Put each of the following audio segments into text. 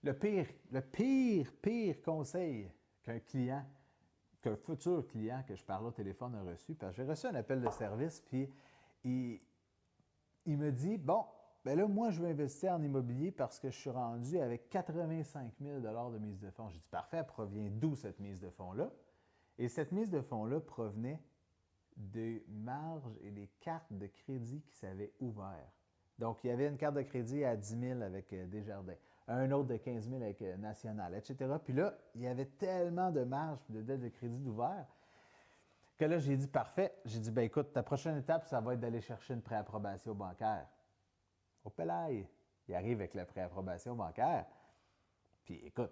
le pire conseil qu'un futur client que je parle au téléphone a reçu, parce que j'ai reçu un appel de service, puis il, il me dit, bon, ben là, moi, je veux investir en immobilier parce que je suis rendu avec 85 000 de mise de fonds. J'ai dit, parfait, elle provient d'où cette mise de fonds-là? Et cette mise de fonds-là provenait des marges et des cartes de crédit qui s'avaient ouvertes. Donc, il y avait une carte de crédit à 10 000 avec Desjardins, un autre de 15 000 avec National, etc. Puis là, il y avait tellement de marges et de dettes de crédit d'ouvert que là, j'ai dit, parfait. J'ai dit, ben écoute, ta prochaine étape, ça va être d'aller chercher une préapprobation bancaire. Au pelaille, il arrive avec la préapprobation bancaire. Puis écoute,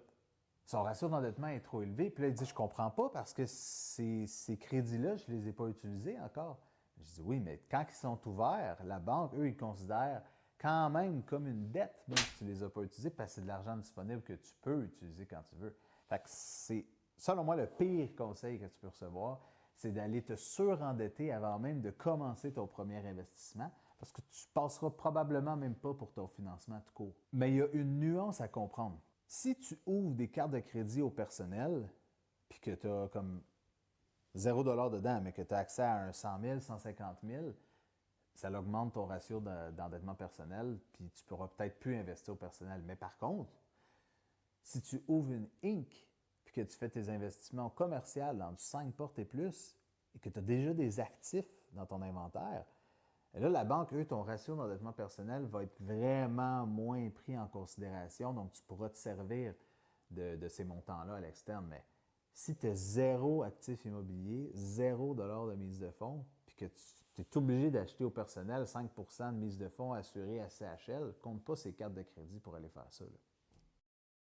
son ratio d'endettement est trop élevé. Puis là, il dit, je comprends pas parce que ces crédits-là, je les ai pas utilisés encore. Je dis, oui, mais quand ils sont ouverts, la banque, eux, ils considèrent quand même comme une dette, même si tu les as pas utilisés, parce que c'est de l'argent disponible que tu peux utiliser quand tu veux. Fait que c'est, selon moi, le pire conseil que tu peux recevoir, c'est d'aller te surendetter avant même de commencer ton premier investissement, parce que tu passeras probablement même pas pour ton financement tout court. Mais il y a une nuance à comprendre. Si tu ouvres des cartes de crédit au personnel, puis que tu as comme 0 $ dedans, mais que tu as accès à un 100 000, 150 000, ça augmente ton ratio d'endettement personnel, puis tu pourras peut-être plus investir au personnel. Mais par contre, si tu ouvres une Inc., puis que tu fais tes investissements commerciaux dans du 5 portes et plus, et que tu as déjà des actifs dans ton inventaire, et là, la banque, eux, ton ratio d'endettement personnel va être vraiment moins pris en considération, donc tu pourras te servir de ces montants-là à l'externe. Mais si tu as zéro actif immobilier, 0 $ de mise de fonds, puis que tu es obligé d'acheter au personnel 5 % de mise de fonds assurée à CHL, compte pas ces cartes de crédit pour aller faire ça, là.